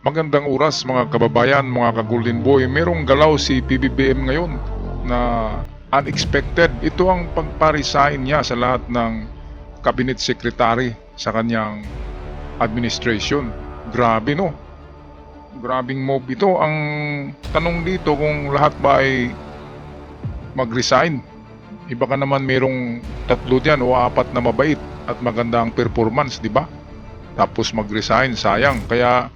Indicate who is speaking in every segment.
Speaker 1: Magandang oras mga kababayan, mga ka-Golden Boy. Merong galaw si PBBM ngayon na unexpected. Ito ang pagpa-resign niya sa lahat ng cabinet secretary sa kanyang administration. Grabe no? Grabing move ito. Ang tanong dito kung lahat ba ay mag-resign. Iba ka naman merong tatlo diyan o apat na mabait at maganda ang performance, di ba? Tapos mag-resign, sayang. Kaya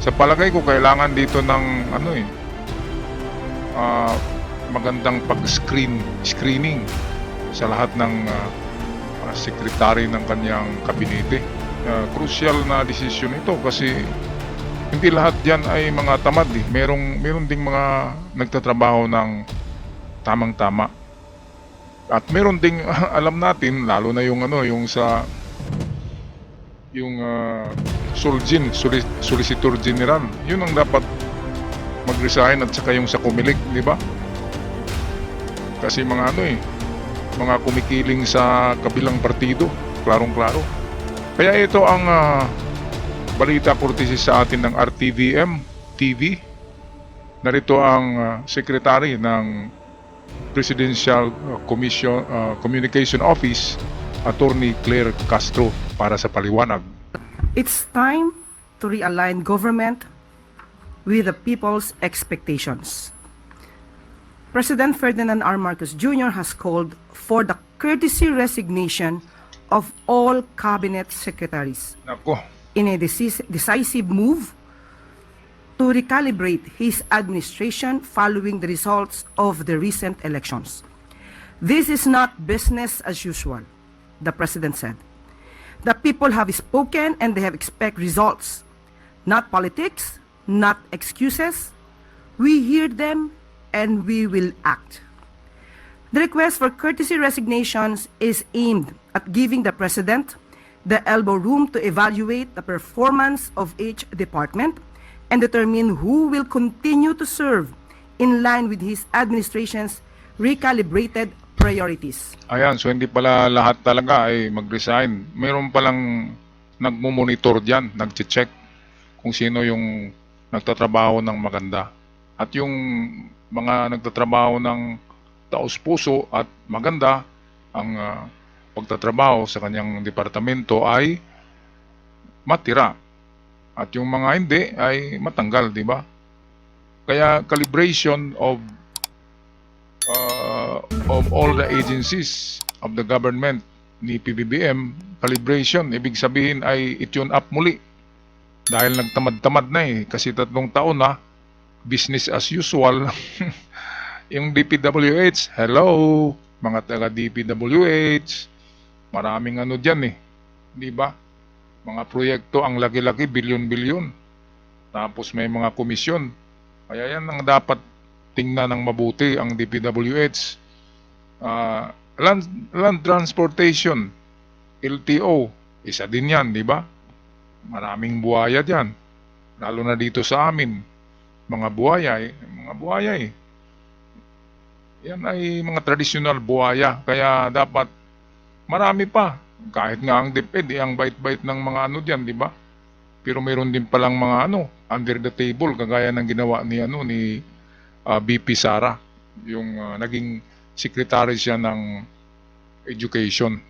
Speaker 1: sa palagay ko kailangan dito ng ah, magandang screening sa lahat ng secretary ng kanyang kabinete. Crucial na desisyon ito kasi hindi lahat diyan ay mga tamad eh. Meron ding mga nagtatrabaho ng tamang-tama. At meron ding alam natin lalo na yung Solicitor General, yun ang dapat mag-resign at saka yung sa Comelec, di ba? Kasi mga kumikiling sa kabilang partido, klarong-klaro. Kaya ito ang balita courtesy sa atin ng RTVM TV. Narito ang secretary ng Presidential Communication Office, Attorney Claire Castro, para sa paliwanag.
Speaker 2: It's time to realign government with the people's expectations. President Ferdinand R. Marcos Jr. has called for the courtesy resignation of all cabinet secretaries
Speaker 1: Nako,
Speaker 2: in a decisive move to recalibrate his administration following the results of the recent elections. This is not business as usual, the President said. The people have spoken and they have expect results, not politics, not excuses. We hear them and we will act. The request for courtesy resignations is aimed at giving the President the elbow room to evaluate the performance of each department and determine who will continue to serve in line with his administration's recalibrated priorities.
Speaker 1: ayan, so hindi pala lahat talaga ay mag-resign. Meron palang nagmo-monitor diyan, nagche-check kung sino yung nagtatrabaho ng maganda. At yung mga nagtatrabaho ng taos-puso at maganda ang pagtatrabaho sa kanyang departamento ay matira. At yung mga hindi ay matanggal, di ba? Kaya calibration of all the agencies of the government ni PBBM, calibration, ibig sabihin ay i-tune up muli. Dahil nagtamad-tamad na eh, kasi 3 taon na, business as usual. Yung DPWH, hello, mga taga DPWH, maraming ano dyan eh, di ba? Mga proyekto ang laki-laki, bilyon-bilyon. Tapos may mga komisyon. Kaya yan ang dapat tingnan ng mabuti ang DPWH. Land Transportation, LTO, isa din yan, di ba? Maraming buhaya dyan. Lalo na dito sa amin, mga buhaya eh. Yan ay mga traditional buhaya. Kaya dapat marami pa. Kahit nga ang DepEd, ang bait-bait ng mga ano dyan, di ba? Pero mayroon din palang mga under the table, kagaya ng ginawa ni BP Sara, yung naging secretary siya ng education.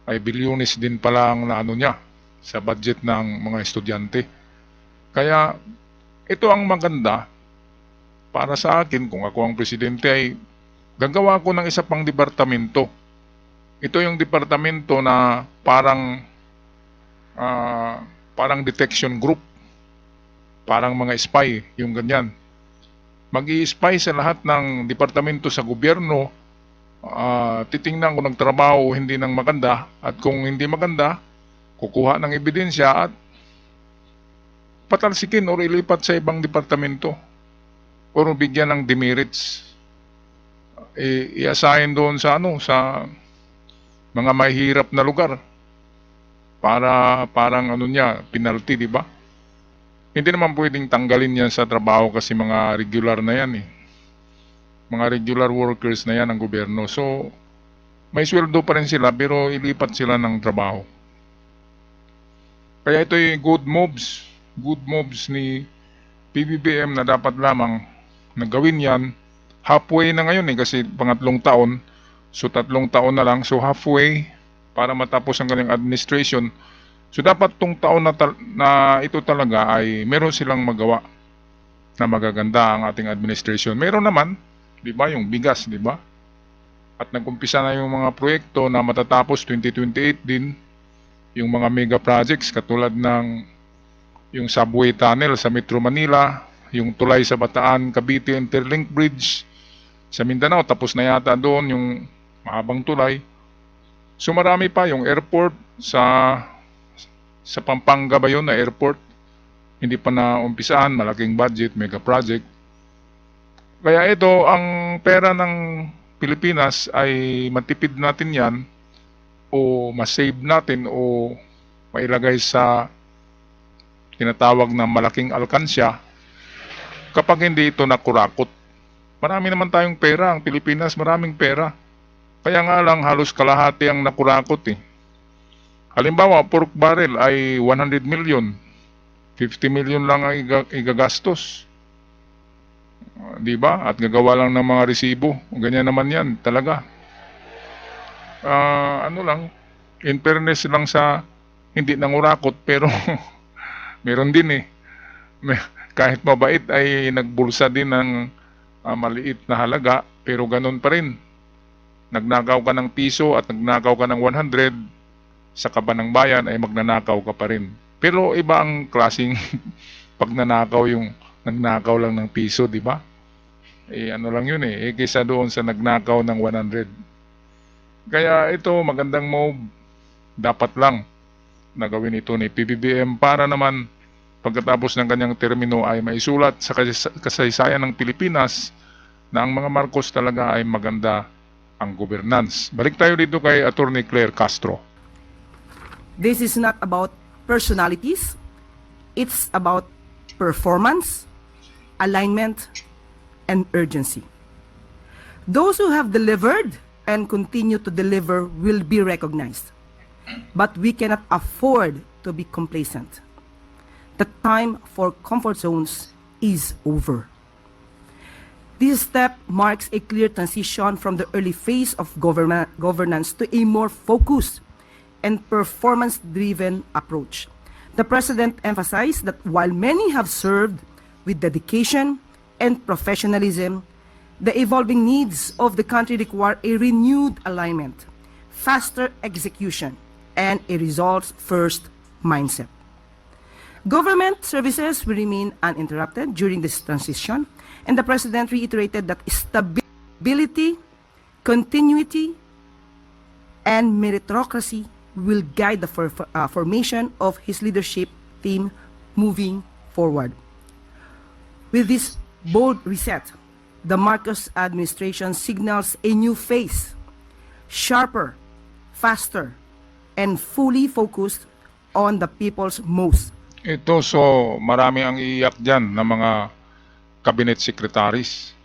Speaker 1: Ay bilyones din pala ang naano niya sa budget ng mga estudyante. Kaya ito ang maganda para sa akin. Kung ako ang presidente ay gagawa ko ng isa pang departamento. Ito yung departamento na parang detection group, parang mga spy, yung ganyan. Mag-i-spy sa lahat ng departamento sa gobyerno. Titingnan kung nagtrabaho hindi ng maganda, at kung hindi maganda, kukuha ng ebidensya at patalsikin o ilipat sa ibang departamento o bigyan ng demerits. I-assign doon sa sa mga mahihirap na lugar para parang penalty, di ba? Hindi naman pwedeng tanggalin yan sa trabaho kasi mga regular na yan eh. Mga regular workers na yan ng gobyerno. So, may sweldo pa rin sila pero ilipat sila ng trabaho. Kaya ito yung good moves good moves ni PBBM na dapat lamang nagawin yan. Halfway na ngayon kasi pangatlong taon. So 3 taon na lang. So halfway para matapos ang kanyang administration. So dapat tong taon na ito talaga ay meron silang magawa na magaganda ang ating administration. Meron naman, 'di ba, yung bigas, 'di ba? At nag-umpisa na yung mga proyekto na matatapos 2028 din. Yung mga mega projects katulad ng yung subway tunnel sa Metro Manila, yung tulay sa Bataan, Cavite Interlink Bridge sa Mindanao, tapos na yata doon yung mahabang tulay. So marami pa yung airport sa Pampanga ba yun na airport, hindi pa na umpisaan, malaking budget, mega project. Kaya ito, ang pera ng Pilipinas ay matipid natin yan o masave natin o mailagay sa tinatawag na malaking alkansya kapag hindi ito nakurakot. Marami naman tayong pera, ang Pilipinas maraming pera. Kaya nga lang halos kalahati ang nakurakot eh. Halimbawa, pork barrel ay 100 million. 50 million lang ang igagastos. Di ba? At gagawa lang ng mga resibo. Ganyan naman yan, talaga. Ano lang, in fairness lang sa hindi nangurakot, pero meron din eh. Kahit mabait ay nagbulsa din ng maliit na halaga, pero ganun pa rin. Nagnakaw ka ng piso at nagnakaw ka ng 100, sa kaban ng bayan ay magnanakaw ka pa rin. Pero iba ang klaseng pagnanakaw yung nagnakaw lang ng piso, di ba? Ano lang yun eh, kaysa doon sa nagnakaw ng 100. Kaya ito, magandang move. Dapat lang nagawin ito ni PBBM para naman pagkatapos ng kanyang termino ay maisulat sa kasaysayan ng Pilipinas na ang mga Marcos talaga ay maganda ang governance. Balik tayo dito kay Attorney Claire Castro.
Speaker 2: This is not about personalities. It's about performance, alignment, and urgency. Those who have delivered and continue to deliver will be recognized. But we cannot afford to be complacent. The time for comfort zones is over. This step marks a clear transition from the early phase of governance to a more focused and performance-driven approach. The President emphasized that while many have served with dedication and professionalism, the evolving needs of the country require a renewed alignment, faster execution, and a results-first mindset. Government services will remain uninterrupted during this transition, and the President reiterated that stability, continuity, and meritocracy will guide the formation of his leadership team moving forward. With this bold reset, the Marcos administration signals a new phase, sharper, faster, and fully focused on the people's most.
Speaker 1: Ito, so marami ang iiyak dyan ng mga cabinet secretaries.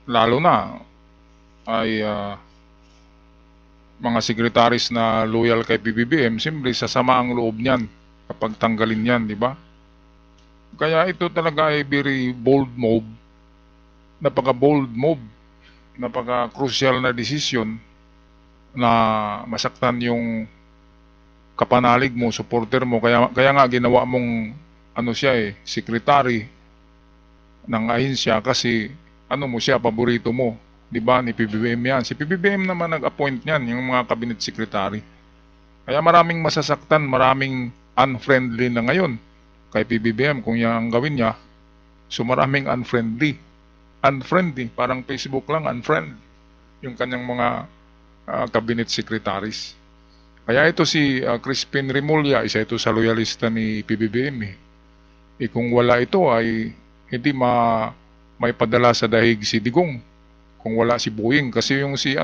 Speaker 1: Lalo na ay mga secretaries na loyal kay PBBM, siyempre sasama ang loob niyan kapag tanggalin yan, di ba? Kaya ito talaga ay very bold move, napaka-bold move, napaka-crucial na decision na masaktan yung kapanalig mo, supporter mo. Kaya nga ginawa mong secretary ng ahensya kasi mo siya, paborito mo. Di ba, ni PBBM yan. Si PBBM naman nag-appoint niyan, yung mga cabinet secretary. Kaya maraming masasaktan, maraming unfriendly na ngayon kay PBBM kung yan ang gawin niya. So maraming unfriendly. Unfriendly, parang Facebook lang, unfriend yung kanyang mga cabinet secretaries. Kaya ito si Crispin Remulla, isa ito sa loyalista ni PBBM. Kung wala ito ay hindi may padala sa dahig si Digong. Kung wala si Boying, kasi yung si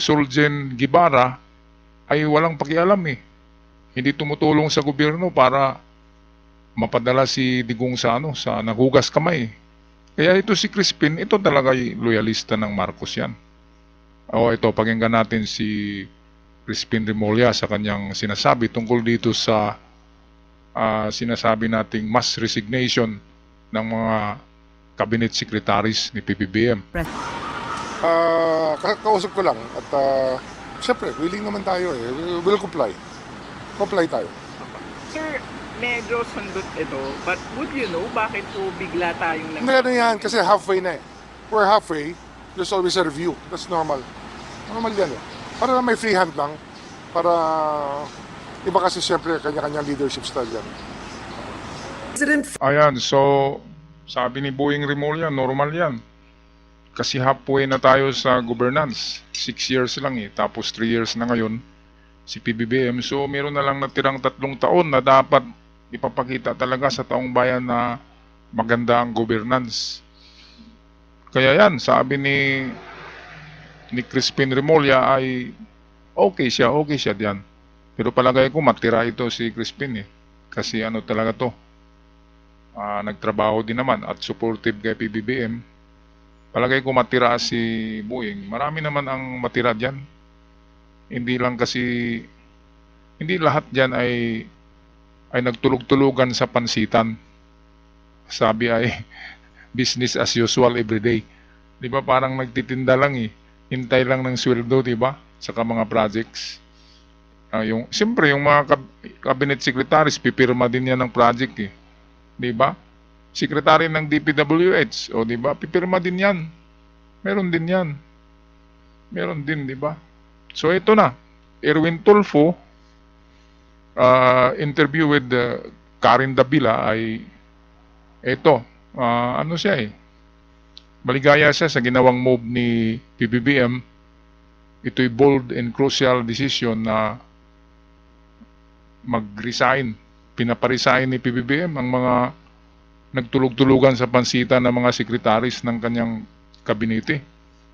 Speaker 1: Solgen Guevara ay walang pakialam Hindi tumutulong sa gobyerno para mapadala si Digong sa naghugas kamay. Kaya ito si Crispin, ito talaga ay loyalista ng Marcos yan. Ito, pakinggan natin si Crispin Remulla sa kanyang sinasabi tungkol dito sa sinasabi nating mass resignation ng mga cabinet secretaries ni PBBM.
Speaker 3: Kausap ko lang at siyempre, willing naman tayo eh. We'll comply. Comply tayo.
Speaker 4: Sir, medyo sundot ito, but would you know bakit po bigla tayong
Speaker 3: Hindi ano yan, kasi halfway na eh. We're halfway, there's always a review. That's normal. Normal yan eh. Para may free hand lang. Para iba kasi siyempre kanya-kanyang leadership style yan.
Speaker 1: Ayan, so sabi ni Boeing Remulla, normal yan. Kasi halfway na tayo sa governance. 6 years lang eh, tapos 3 years na ngayon si PBBM. So meron na lang natirang 3 taon na dapat ipapakita talaga sa taong bayan na maganda ang governance. Kaya yan, sabi ni Crispin Remulla ay okay siya diyan. Pero palagay ko matira ito si Crispin eh. Kasi ano talaga to, nagtrabaho din naman at supportive kay PBBM. Palagay ko matira si Boeing. Marami naman ang matira diyan. Hindi lang kasi, hindi lahat diyan ay nagtulog-tulugan sa pansitan. Sabi ay business as usual everyday. Di ba parang nagtitinda lang eh. Hintay lang ng sweldo, di ba? Saka mga projects. Siyempre, yung mga cabinet secretaries, pipirma din yan ng project eh. Di ba? Secretary ng DPWH, o di ba? Pipirma din yan. Meron din yan. Meron din, di ba? So ito na. Erwin Tulfo, interview with Karen Davila ay ito. Ano siya eh. Maligaya siya sa ginawang move ni PBBM. Ito'y bold and crucial decision na mag-resign. Pinaparesign ni PBBM ang mga nagtulog-tulugan sa pansitan ng mga sekretaris ng kanyang kabinete.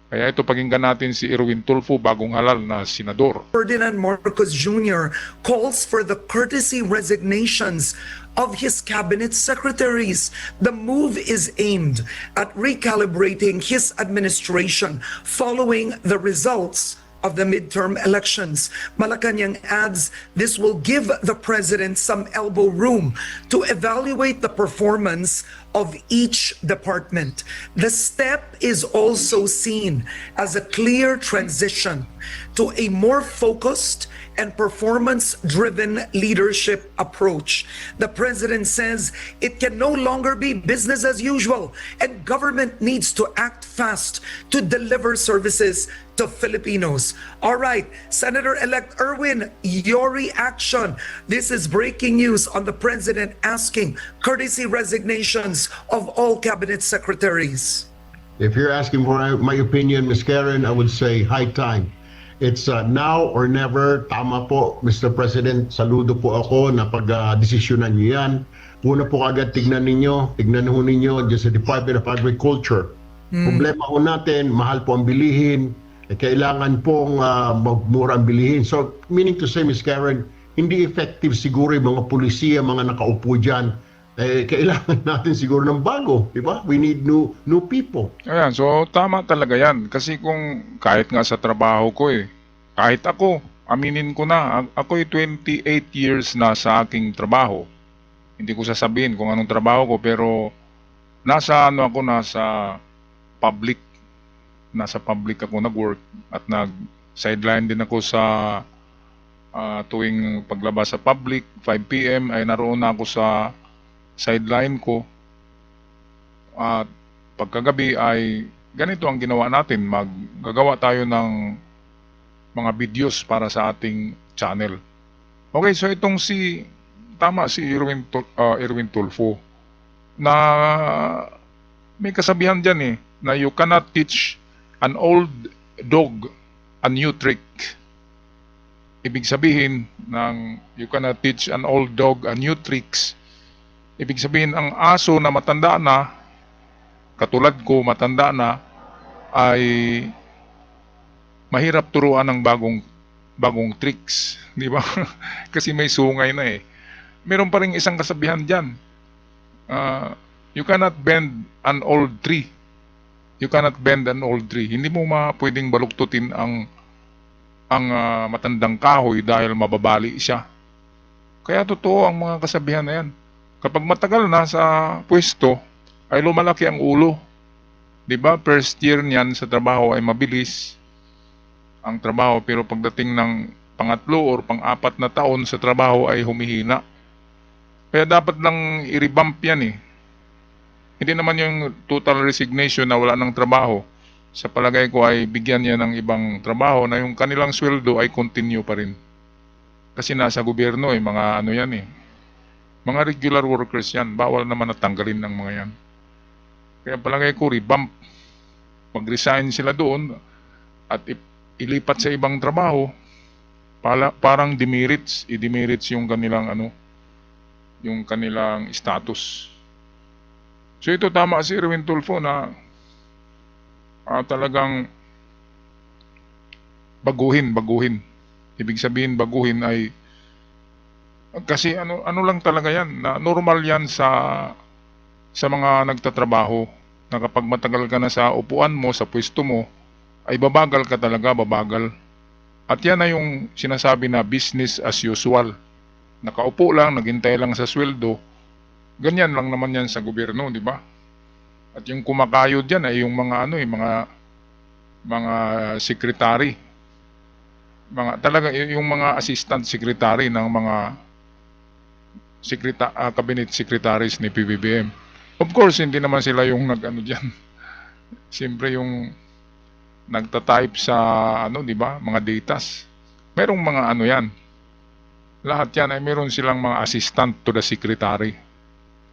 Speaker 1: Kaya ito, pakinggan natin si Erwin Tulfo, bagong halal na senador.
Speaker 5: Ferdinand Marcos Jr. calls for the courtesy resignations of his cabinet secretaries. The move is aimed at recalibrating his administration following the results of the midterm elections. Malacanang adds this will give the president some elbow room to evaluate the performance of each department. The step is also seen as a clear transition to a more focused and performance-driven leadership approach. The president says it can no longer be business as usual, and government needs to act fast to deliver services to Filipinos. All right, Senator-elect Erwin, your reaction. This is breaking news on the president asking courtesy resignations of all cabinet secretaries.
Speaker 6: If you're asking for my opinion, Ms. Karen, I would say high time. It's now or never. Tama po, Mr. President. Saludo po ako na pag-desisyonan niyo yan. Una po agad tignan ho ninyo dyan sa Department of Agriculture. Problema ho natin, mahal po ang bilihin. Kailangan pong magmura ang bilihin. So, meaning to say, Ms. Karen, hindi effective siguro yung mga pulisiya, mga nakaupo dyan. Kailangan natin siguro ng bago, di ba? We need new people.
Speaker 1: Ayan, so tama talaga yan. Kasi kung kahit nga sa trabaho ko eh, kahit ako, aminin ko na, ako'y 28 years na sa aking trabaho. Hindi ko sasabihin kung anong trabaho ko, pero nasa public. Nasa public ako nag-work at nag-sideline din ako sa tuwing paglabas sa public, 5 p.m. ay naroon na ako sa sideline ko. At pagkagabi ay ganito ang ginawa natin, maggagawa tayo ng mga videos para sa ating channel. Okay, so itong si Erwin Tulfo na may kasabihan dyan eh, na you cannot teach an old dog a new trick. Ibig sabihin ng you cannot teach an old dog a new tricks. Ibig sabihin, ang aso na matanda na, katulad ko matanda na, ay mahirap turuan ng bagong tricks. Di ba? Kasi may sungay na eh. Meron pa rin isang kasabihan dyan. You cannot bend an old tree. You cannot bend an old tree. Hindi mo pwedeng baluktutin ang matandang kahoy dahil mababali siya. Kaya totoo ang mga kasabihan na yan. Kapag matagal na sa pwesto, ay lumalaki ang ulo. 'Di ba? First year niyan sa trabaho ay mabilis ang trabaho, pero pagdating ng pangatlo or pang-apat na taon sa trabaho ay humihina. Kaya dapat lang i-revamp yan eh. Hindi naman yung total resignation na wala ng trabaho. Sa palagay ko ay bigyan niya ng ibang trabaho na yung kanilang sweldo ay continue pa rin. Kasi nasa gobyerno eh, mga ano yan eh. Mga regular workers yan, bawal naman natanggalin ng mga yan. Kaya palagay ko, revamp. Mag-resign sila doon at ilipat sa ibang trabaho. Parang demerits, i-demerits yung kanilang ano, yung kanilang status. So ito tama si Erwin Tulfo na talagang baguhin. Ibig sabihin baguhin ay kasi ano lang talaga yan, na normal yan sa mga nagtatrabaho, na kapag matagal ka na sa upuan mo, sa pwesto mo, ay babagal ka talaga, babagal. At yan na yung sinasabi na business as usual. Nakaupo lang, naghintay lang sa sweldo. Ganyan lang naman yan sa gobyerno, di ba? At yung kumakayod diyan ay yung mga ano mga secretary. Talaga yung mga assistant secretary ng mga cabinet secretaries ni PBBM. Of course, hindi naman sila yung nag-ano diyan. Siyempre yung nagta-type sa ano, di ba? Mga datas. Merong mga ano yan. Lahat yan ay meron silang mga assistant to the secretary.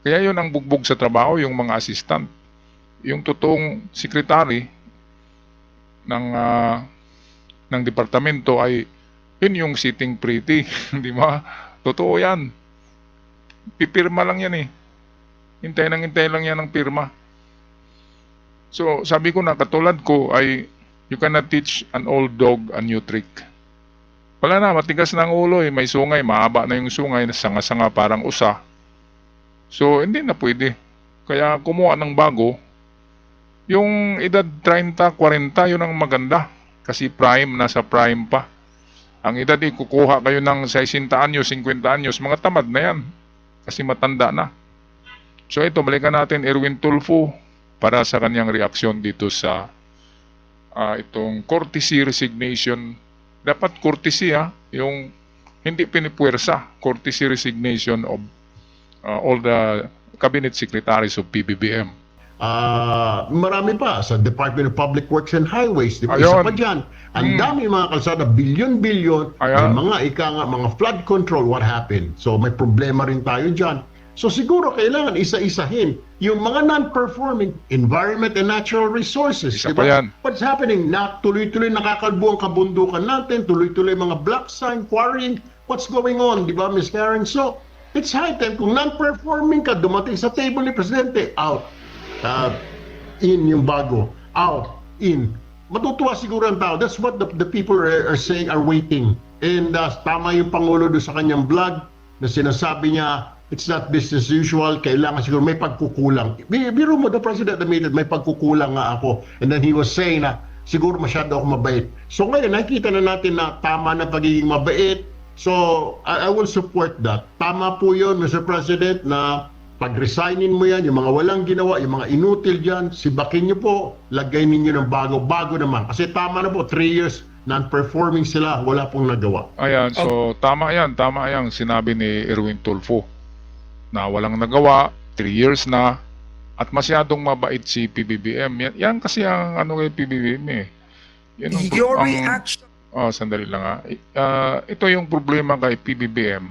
Speaker 1: Kaya yun ang bugbog sa trabaho, yung mga assistant. Yung totoong secretary ng departamento ay yun yung sitting pretty, di ba? Totoo yan. Pipirma lang yan eh. Hintay lang yan ng pirma. So, sabi ko na, katulad ko ay you cannot teach an old dog a new trick. Wala na, matigas na ang ulo eh. May sungay, mahaba na yung sungay, sanga-sanga parang usa. So, hindi na pwede. Kaya kumuha ng bago. Yung edad 30, 40, yun ang maganda. Kasi nasa prime pa. Ang edad kukuha kayo ng 60 anyos, 50 anyos, mga tamad na yan. Kasi matanda na. So ito, balikan natin Erwin Tulfo para sa kanyang reaksyon dito sa itong courtesy resignation. Dapat courtesy yung hindi pinipuwersa. Courtesy resignation of all the cabinet secretaries of PBBM.
Speaker 6: Marami pa sa Department of Public Works and Highways, di ba?
Speaker 1: Ayun.
Speaker 6: Isa pa dyan. Ang dami mga kalsada, bilyon-bilyon,
Speaker 1: Ayan.
Speaker 6: may mga flood control, what happened? So may problema rin tayo dyan. So siguro kailangan isa-isahin yung mga non-performing environment and natural resources.
Speaker 1: Isa
Speaker 6: di
Speaker 1: pa
Speaker 6: ba?
Speaker 1: yan.
Speaker 6: What's happening? Tuloy-tuloy nakakalbo ang kabundukan natin, tuloy-tuloy mga black sign, quarrying. What's going on, di ba, Ms. Karen? So, it's high time. Kung non-performing ka, dumating sa table ni Presidente, out. In yung bago, out, in. Matutuwa siguro ang tao. That's what the people are saying, are waiting. And tama yung Pangulo doon sa kanyang vlog na sinasabi niya, it's not business as usual, kailangan siguro may pagkukulang. Biro mo, the President admitted, may pagkukulang nga ako. And then he was saying na, siguro masyado ako mabait. So ngayon, nakikita na natin na tama na pagiging mabait. So, I will support that. Tama po yun, Mr. President, na pag-resignin mo yan, yung mga walang ginawa, yung mga inutil dyan, sibakin nyo po, lagay ninyo ng bago naman. Kasi tama na po, 3 years, non-performing sila, wala pong nagawa.
Speaker 1: Ayan, so tama yan sinabi ni Erwin Tulfo na walang nagawa, 3 years na, at masyadong mabait si PBBM. Yan kasi ang ano kay PBBM eh. Yan
Speaker 5: Your reaction.
Speaker 1: Sandali lang ito yung problema kay PBBM.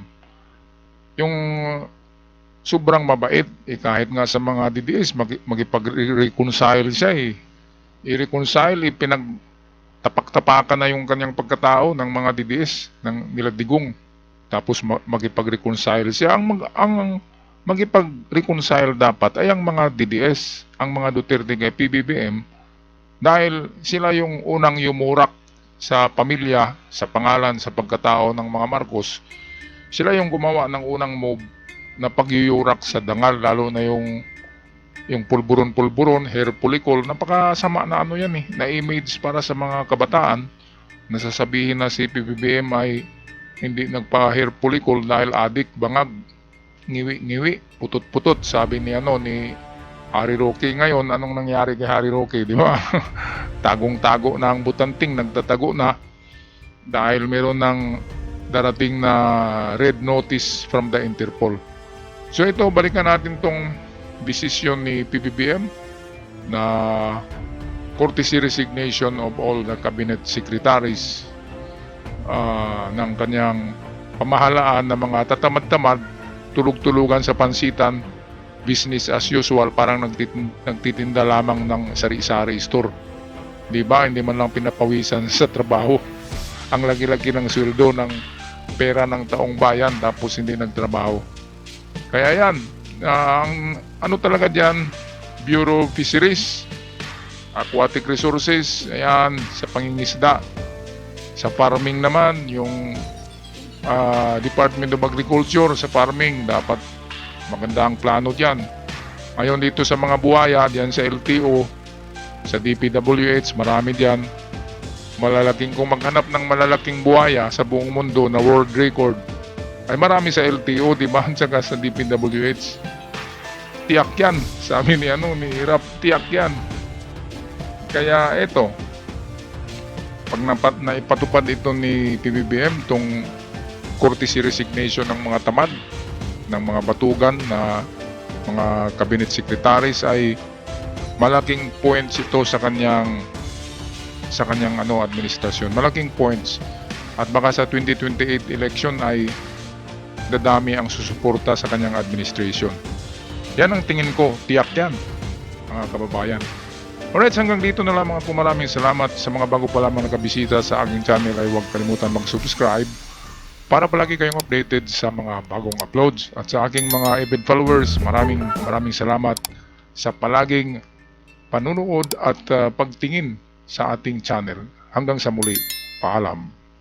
Speaker 1: Yung sobrang mabait, kahit nga sa mga DDS, magipag-reconcile siya eh. I-reconcile, pinagtapak-tapakan na yung kanyang pagkatao ng mga DDS, ng nila Digong. Tapos magipag-reconcile siya. Ang magipag-reconcile dapat ay ang mga DDS, ang mga Duterte kay PBBM, dahil sila yung unang yumurak sa pamilya, sa pangalan, sa pagkatao ng mga Marcos. Sila yung gumawa ng unang move na pagyuyurak sa dangal, lalo na yung pulburon, hair follicle. Napakasama na ano yan na image para sa mga kabataan, na sasabihin na si PBBM ay hindi nagpa-hair follicle dahil adik, bangag, ngiwi, putot-putot, sabi ni Harry Roque. Ngayon, anong nangyari kay Harry Roque, di ba? Tagong-tago na ang butanting, nagtatago na dahil meron ng darating na red notice from the Interpol. So ito, balikan natin tong desisyon ni PBBM na courtesy resignation of all the cabinet secretaries ng kanyang pamahalaan na mga tatamad-tamad, tulog-tulugan sa pansitan, business as usual, parang nagtitinda lamang ng sari-sari store. Di ba? Hindi man lang pinapawisan sa trabaho. Ang lagi-lagi ng sweldo ng pera ng taong bayan tapos hindi nagtrabaho. Kaya yan, ang ano talaga dyan, Bureau of Fisheries, Aquatic Resources, ayan, sa pangingisda. Sa farming naman, yung Department of Agriculture sa farming, dapat maganda ang plano dyan. Ngayon dito sa mga buhaya, diyan sa LTO, sa DPWH, marami dyan. Kung maghanap ng malalaking buhaya sa buong mundo na world record, ay marami sa LTO, di ba? Saka sa DPWH. Tiyak yan. Sabi ni Rap, tiyak yan. Kaya eto, pag naipatupad ito ni PBBM, itong courtesy resignation ng mga tamad, ng mga batugan na mga cabinet secretaries, ay malaking points ito sa kanyang administrasyon. Malaking points. At baka sa 2028 election ay dadami ang susuporta sa kanyang administration. Yan ang tingin ko, tiyak yan, mga kababayan. Alright, hanggang dito na lang mga po. Maraming salamat. Sa mga bago pa lamang nakabisita sa aking channel ay huwag kalimutan mag-subscribe para palagi kayong updated sa mga bagong uploads. At sa aking mga avid followers, maraming salamat sa palaging panunood at pagtingin sa ating channel. Hanggang sa muli, paalam.